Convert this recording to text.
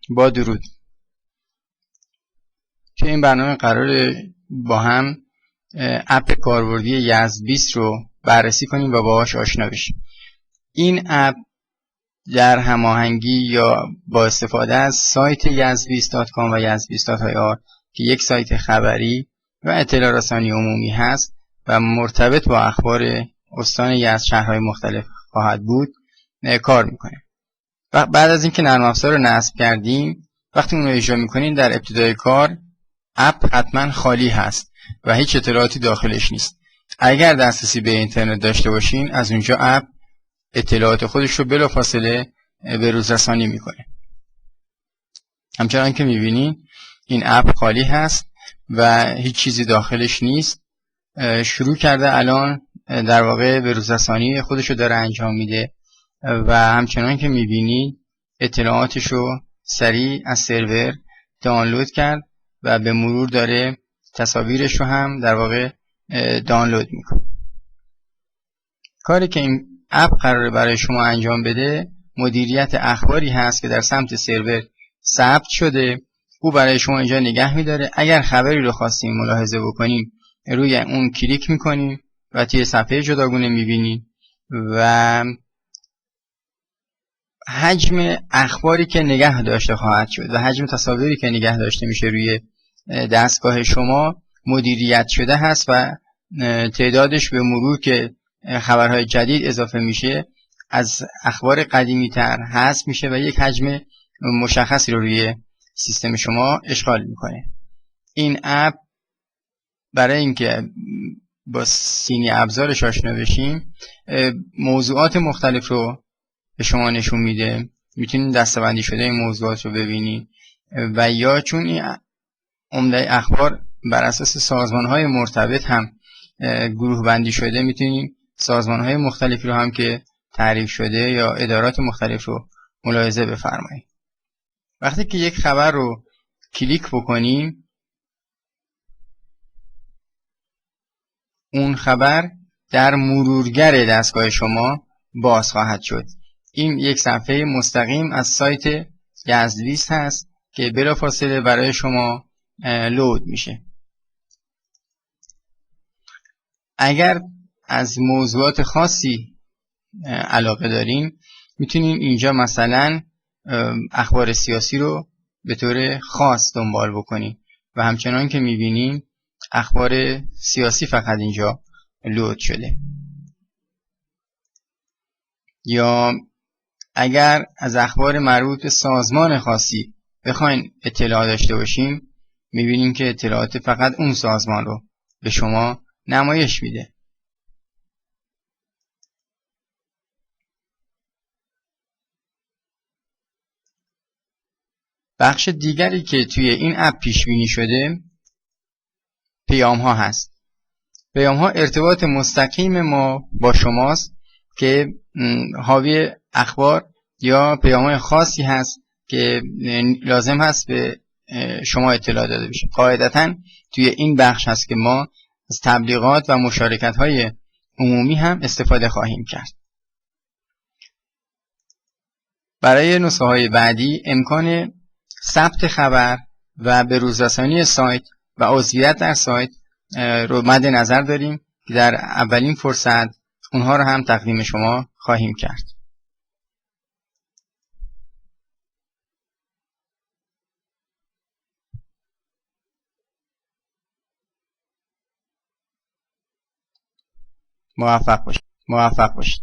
با درود. توی این برنامه قراره با هم اپ کاربردی یزد20 رو بررسی کنیم و باهاش آشنا بشیم. این اپ در هماهنگی یا با استفاده از سایت yezd20.com و yezd20.ir که یک سایت خبری و اطلاع رسانی عمومی هست و مرتبط با اخبار استان یزد شهرهای مختلف خواهد بود کار میکنه. و بعد از اینکه نرم افزار رو نصب کردیم، وقتی اون رو اجرا میکنیم در ابتدای کار اپ حتما خالی هست و هیچ اطلاعاتی داخلش نیست. اگر دسترسی به اینترنت داشته باشین، از اونجا اپ اطلاعات خودش رو بلافاصله به روز رسانی میکنه. همچنان که میبینین این اپ خالی هست و هیچ چیزی داخلش نیست. شروع کرده الان در واقع به روز رسانی خودش رو داره انجام میده و همچنان که میبینین اطلاعاتش رو سریع از سرور دانلود کرد و به مرور داره تصاویرش رو هم در واقع دانلود میکنه. کاری که این اپ قراره برای شما انجام بده مدیریت اخباری هست که در سمت سرور ثبت شده. او برای شما اینجا نگه میداره. اگر خبری رو خواستیم ملاحظه بکنیم روی اون کلیک میکنیم و توی صفحه جداگونه میبینیم و حجم اخباری که نگه داشته خواهد شد و حجم تصاویری که نگه داشته میشه روی دستگاه شما مدیریت شده هست و تعدادش به مرور که خبرهای جدید اضافه میشه از اخبار قدیمی تر حذف میشه و یک حجم مشخصی رو روی سیستم شما اشغال میکنه. این اپ برای اینکه با سینی ابزارش آشنا بشیم موضوعات مختلف رو به شما نشون میده. میتونید دسته‌بندی شده این موضوعات رو ببینید و یا چون این عمده اخبار بر اساس سازمان‌های مرتبط هم گروه بندی شده، میتونید سازمان‌های مختلفی رو هم که تعریف شده یا ادارات مختلف رو ملاحظه بفرمایید. وقتی که یک خبر رو کلیک بکنیم اون خبر در مرورگر دستگاه شما باز خواهد شد. این یک صفحه مستقیم از سایت یزد20 هست که بلافاصله برای شما لود میشه. اگر از موضوعات خاصی علاقه دارین میتونین اینجا مثلا اخبار سیاسی رو به طور خاص دنبال بکنین و همچنان که میبینین اخبار سیاسی فقط اینجا لود شده. یا اگر از اخبار مربوط به سازمان خاصی بخواین اطلاع داشته باشیم میبینیم که اطلاعات فقط اون سازمان رو به شما نمایش میده. بخش دیگری که توی این اپ پیش بینی شده پیام ها هست. پیام ها ارتباط مستقیم ما با شماست که حاوی اخبار یا پیام های خاصی هست که لازم هست به شما اطلاع داده بشه. قاعدتاً توی این بخش هست که ما از تبلیغات و مشارکت های عمومی هم استفاده خواهیم کرد. برای نسخه های بعدی امکان ثبت خبر و به روزرسانی سایت و عضویت در سایت رو مد نظر داریم که در اولین فرصت اونها رو هم تقدیم شما خواهیم کرد. موفق باشید.